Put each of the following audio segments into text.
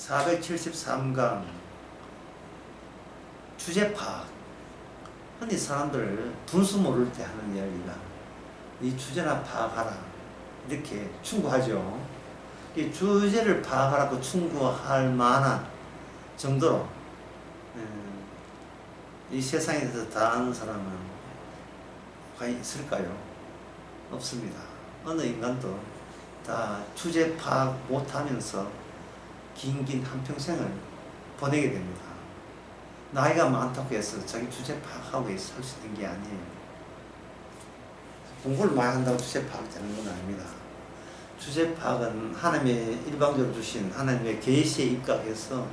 473강 주제 파악. 흔히 사람들 분수 모를 때 하는 이야기가 이 주제나 파악하라 이렇게 충고하죠. 이 주제를 파악하라고 충고할 만한 정도로 이 세상에서 다 아는 사람은 과연 있을까요? 없습니다. 어느 인간도 다 주제 파악 못하면서 긴 한평생을 보내게 됩니다. 나이가 많다고 해서 자기 주제 파악하고 살 수 있는 게 아니에요. 공부를 많이 한다고 주제 파악 되는 건 아닙니다. 주제 파악은 하나님의 일방적으로 주신 하나님의 계시에 입각해서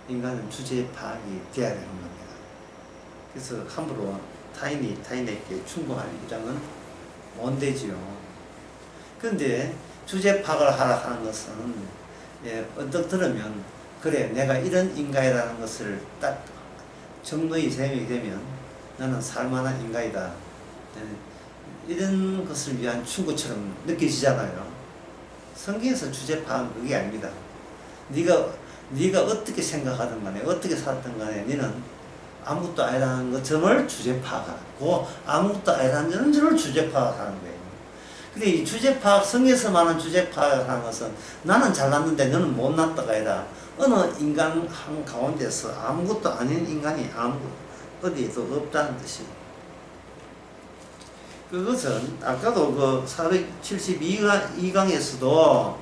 인간은 주제 파악이 돼야 되는 겁니다. 그래서 함부로 타인에게 충고할 일은 못 되지요. 그런데 주제 파악을 하라 하는 것은 언뜻 들으면 그래 내가 이런 인간이라는 것을 딱 정도의 생각이 되면 나는 살만한 인간이다 이런 것을 위한 충고처럼 느껴지잖아요. 성경에서 주제 파악은 그게 아닙니다. 네가 어떻게 생각하든 간에 어떻게 살았든 간에 너는 아무것도 아니라는 것점을 주제 파악하라. 그 아무것도 아니라는 점을 주제 파악하는 거예요. 근데 이 주제 파악, 성에서 말하는 주제 파악하는 것은 나는 잘났는데 너는 못났다가 아니라 어느 인간 한 가운데서 아무것도 아닌 인간이 어디에도 없다는 뜻이에요. 그것은 아까도 그 472강에서도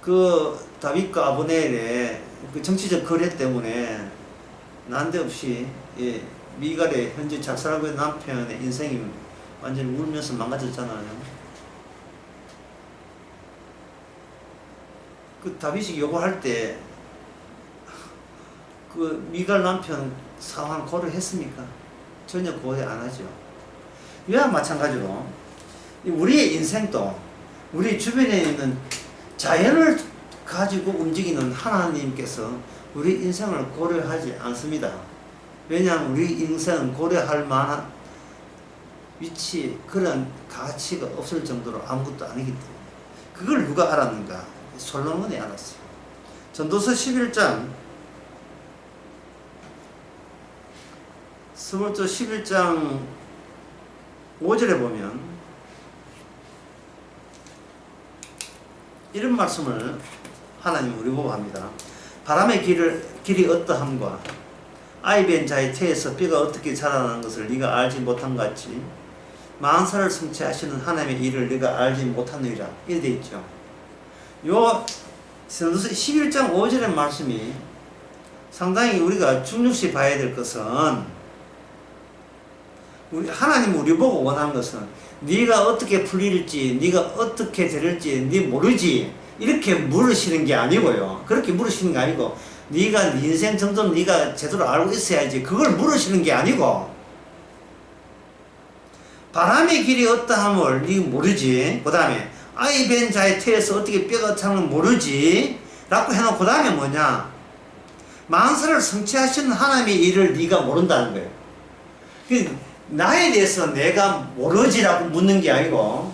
그 다윗과 아브넬의 그 정치적 거래 때문에 난데없이 미갈의 현재 작살하고 있는 남편의 인생이 완전히 울면서 망가졌잖아요. 그 다윗이 요구할 때 그 미갈 남편 상황 고려했습니까? 전혀 고려 안 하죠. 이와 마찬가지로 우리의 인생도 우리 주변에 있는 자연을 가지고 움직이는 하나님께서 우리 인생을 고려하지 않습니다. 왜냐하면 우리 인생은 고려할 만한 위치, 그런 가치가 없을 정도로 아무것도 아니기 때문에. 그걸 누가 알았는가? 솔로몬이 알았어요. 전도서 11장 5절에 보면 이런 말씀을 하나님 우리 보고 합니다. 바람의 길이 어떠함과 아이 벤 자의 태에서 뼈가 어떻게 자라나는 것을 네가 알지 못한 것 같이 만사를 성취하시는 하나님의 일을 네가 알지 못하느니라. 이렇게 되어 있죠. 요 전도서 11장 5절의 말씀이 상당히 우리가 중요시 봐야 될 것은 하나님 우리 보고 원하는 것은 네가 어떻게 풀릴지 네가 어떻게 될지 네 모르지 이렇게 물으시는 게 아니고요. 그렇게 물으시는 게 아니고 네가 네 인생 정도는 네가 제대로 알고 있어야지 그걸 물으시는 게 아니고 바람의 길이 어떠함을 네가 모르지. 그 다음에 아이 벤 자의 태에서 어떻게 뼈가 차는 모르지 라고 해놓고 그 다음에 뭐냐 만사를 성취하시는 하나님의 일을 네가 모른다는 거예요. 나에 대해서 내가 모르지라고 묻는 게 아니고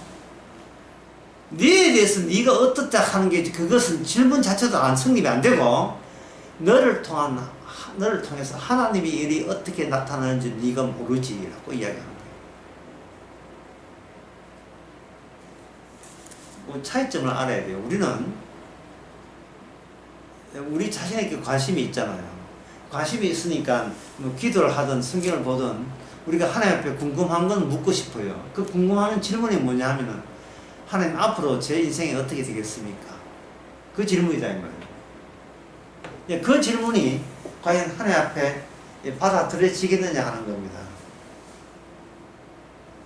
네에 대해서 네가 어떻다 하는 게 그것은 질문 자체도 성립이 안 되고 너를 통해서 하나님의 일이 어떻게 나타나는지 네가 모르지라고 이야기하는 거예요. 뭐 차이점을 알아야 돼요. 우리 자신에게 관심이 있잖아요. 관심이 있으니까 뭐 기도를 하든 성경을 보든 우리가 하나님 앞에 궁금한 건 묻고 싶어요. 그 궁금하는 질문이 뭐냐 하면은 하나님 앞으로 제 인생이 어떻게 되겠습니까? 그 질문이다 이 말이에요. 그 질문이 과연 하나님 앞에 받아들여지겠느냐 하는 겁니다.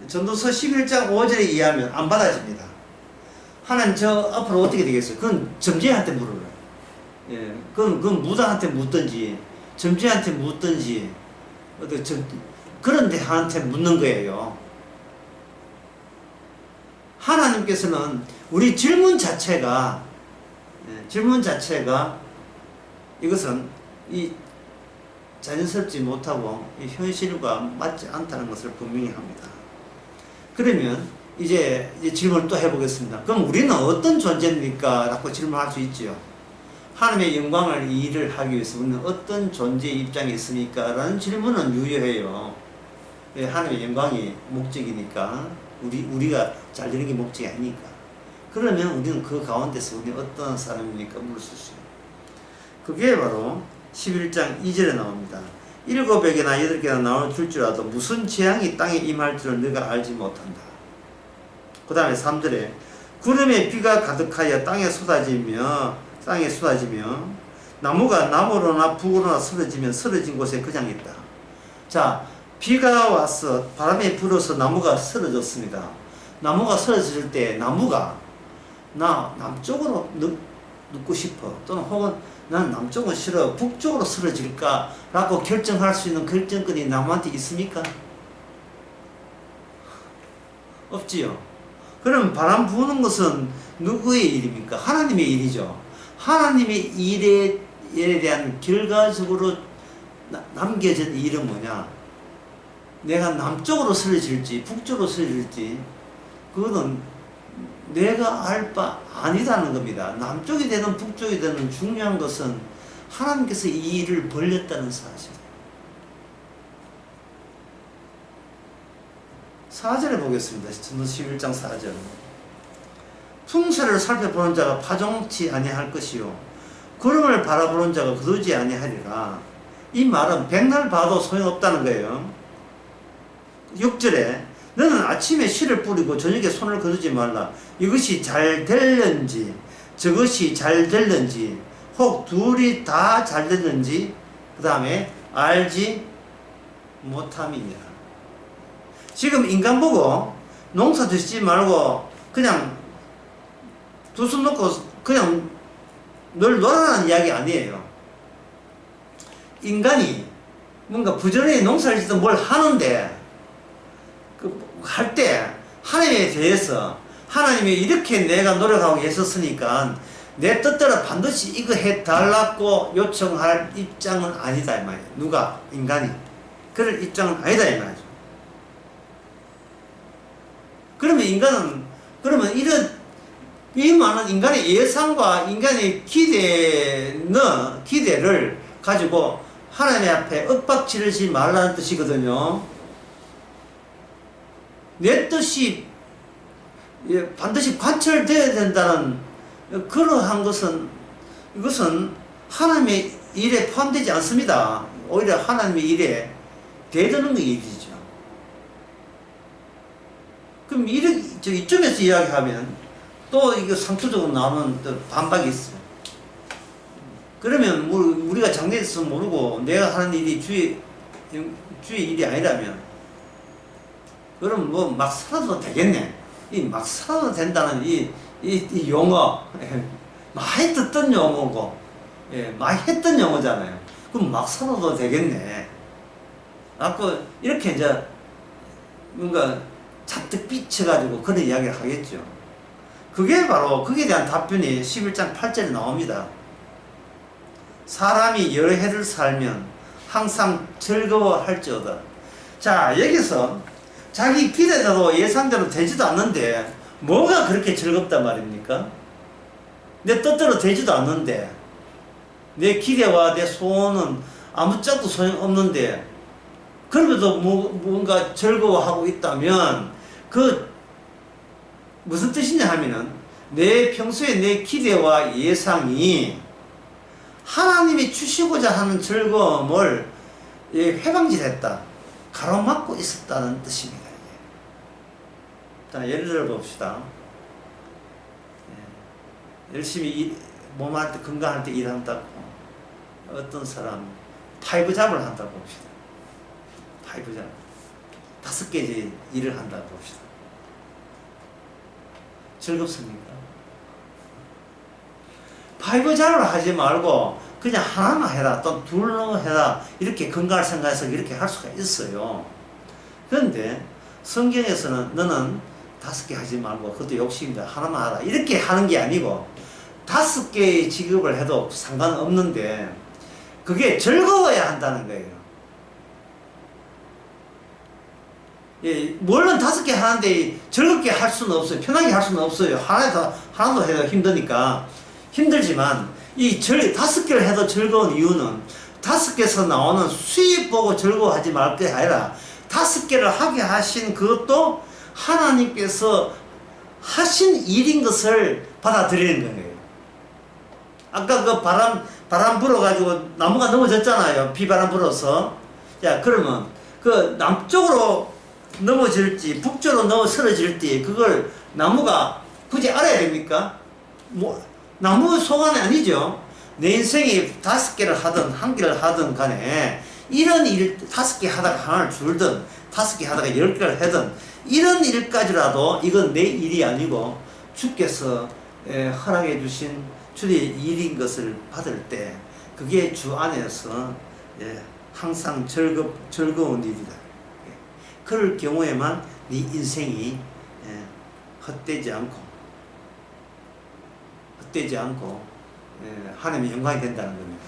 전도서 11장 5절에 의하면 안 받아집니다. 하나님 저 앞으로 어떻게 되겠어요? 그건 점쟁이한테 물어요. 그건 무당한테 묻든지 점쟁이한테 묻든지 그런 데한테 묻는 거예요. 하나님께서는 우리 질문 자체가 이것은 이 자연스럽지 못하고 이 현실과 맞지 않다는 것을 분명히 합니다. 그러면 이제 질문을 또 해보겠습니다. 그럼 우리는 어떤 존재입니까? 라고 질문할 수 있지요. 하나님의 영광을 이 일을 하기 위해서 우리는 어떤 존재의 입장에 있습니까? 라는 질문은 유효해요. 예, 하나님의 영광이 목적이니까 우리가 잘 되는 게 목적이 아니니까. 그러면 우리는 그 가운데서 우리 어떤 사람입니까? 물었을 수 있어요. 그게 바로 11장 2절에 나옵니다. 7에게나 8개나 나올 줄지라도 무슨 재앙이 땅에 임할 줄을 너가 알지 못한다. 그 다음에 3절에 구름에 비가 가득하여 땅에 쏟아지며 나무가 남으로나 북으로나 쓰러지면 쓰러진 곳에 그냥 있다. 자, 비가 와서 바람에 불어서 나무가 쓰러졌습니다. 나무가 쓰러질 때 나무가 나 남쪽으로 눕고 싶어, 또는 혹은 난 남쪽은 싫어, 북쪽으로 쓰러질까 라고 결정할 수 있는 결정권이 나무한테 있습니까? 없지요. 그럼 바람 부는 것은 누구의 일입니까? 하나님의 일이죠. 하나님의 일에 대한 결과적으로 남겨진 일은 뭐냐? 내가 남쪽으로 쓰러질지 북쪽으로 쓰러질지 그거는 내가 알 바 아니다는 겁니다. 남쪽이 되든 북쪽이 되든 중요한 것은 하나님께서 이 일을 벌렸다는 사실. 4절에 보겠습니다. 전도 11장 4절. 풍세를 살펴보는 자가 파종치 아니할 것이요 구름을 바라보는 자가 거두지 아니하리라. 이 말은 백날 봐도 소용없다는 거예요. 6절에 너는 아침에 씨를 뿌리고 저녁에 손을 거두지 말라. 이것이 잘 될는지 저것이 잘 될는지 혹 둘이 다 잘 됐는지 그 다음에 알지 못함이니라. 지금 인간 보고 농사 짓지 말고 그냥 두 손 놓고 그냥 늘 놀아라는 이야기 아니에요. 인간이 뭔가 부지런히 농사를 짓든 뭘 하는데 할 때 하나님에 대해서 하나님이 이렇게 내가 노력하고 했었으니까 내 뜻대로 반드시 이거 해달라고 요청할 입장은 아니다 이 말이에요. 누가? 인간이. 그럴 입장은 아니다 이 말이죠. 그러면 인간은 이 많은 인간의 예상과 인간의 기대를 가지고 하나님 앞에 윽박 지르지 말라는 뜻이거든요. 내 뜻이 반드시 관철되어야 된다는 그러한 것은 이것은 하나님의 일에 포함되지 않습니다. 오히려 하나님의 일에 대드는 일이죠. 그럼 이쯤에서 이야기하면 또 이거 상투적으로 나오는 또 반박이 있어요. 그러면 우리가 장래에서 모르고 내가 하는 일이 주의 일이 아니라면 그럼 뭐 막 살아도 되겠네. 이 막 살아도 된다는 이 용어 많이 듣던 용어고 많이 했던 용어잖아요. 그럼 막 살아도 되겠네. 라고 이렇게 이제 뭔가 잔뜩 삐쳐가지고 그런 이야기를 하겠죠. 그게 바로 거기에 대한 답변이 11장 8절에 나옵니다. 사람이 여러 해를 살면 항상 즐거워할지어다. 자, 여기서 자기 기대대로 예상대로 되지도 않는데 뭐가 그렇게 즐겁단 말입니까? 내 뜻대로 되지도 않는데 내 기대와 내 소원은 아무짝도 소용없는데 그럼에도 뭔가 즐거워하고 있다면 그 무슨 뜻이냐 하면은 내 평소에 내 기대와 예상이 하나님이 주시고자 하는 즐거움을 회방질했다, 가로막고 있었다는 뜻입니다. 자, 예를 들어 봅시다. 열심히 몸할 때, 건강할 때 일한다고 어떤 사람 파이브 잡을 한다고 봅시다. 파이브 잡 5개 일을 한다고 봅시다. 즐겁습니까? 파이브 잡을 하지 말고 그냥 하나만 해라, 또 둘로 해라, 이렇게 건강을 생각해서 이렇게 할 수가 있어요. 그런데 성경에서는 너는 5개 하지 말고 그것도 욕심이다, 하나만 하라, 이렇게 하는 게 아니고 5개의 직업을 해도 상관없는데 그게 즐거워야 한다는 거예요. 물론 5개 하는데 즐겁게 할 수는 없어요. 편하게 할 수는 없어요. 하나도 해도 힘드니까. 힘들지만 다섯 개를 해도 즐거운 이유는 다섯 개에서 나오는 수입 보고 즐거워하지 말 게 아니라 다섯 개를 하게 하신 그것도 하나님께서 하신 일인 것을 받아들이는 거예요. 아까 그 바람 불어가지고 나무가 넘어졌잖아요. 비바람 불어서. 자, 그러면 그 남쪽으로 넘어질지 북쪽으로 넘어서질지 그걸 나무가 굳이 알아야 됩니까? 뭐 나무 소관이 아니죠. 내 인생이 다섯 개를 하든 한 개를 하든 간에 이런 일 다섯 개 하다가 하나를 줄든 다섯 개 하다가 10개를 하든 이런 일까지라도 이건 내 일이 아니고 주께서 허락해 주신 주의 일인 것을 받을 때 그게 주 안에서 항상 즐거운 일이다. 그럴 경우에만 네 인생이 헛되지 않고 하나님의 영광이 된다는 겁니다.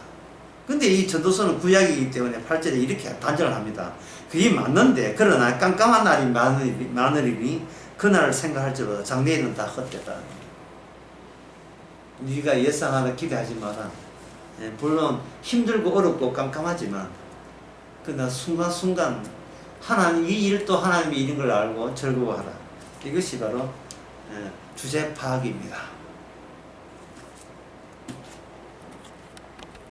근데 이 전도서는 구약이기 때문에 8절에 이렇게 단정을 합니다. 그게 맞는데 그러나 깜깜한 날이 많으리니 그날을 생각할지라도 장래에는 다 헛되다. 네가 예상하다 기대하지 마라. 물론 힘들고 어렵고 깜깜하지만 그러나 순간순간 하나님 이 일도 하나님의 일인 걸 알고 즐거워하라. 이것이 바로 주제 파악입니다.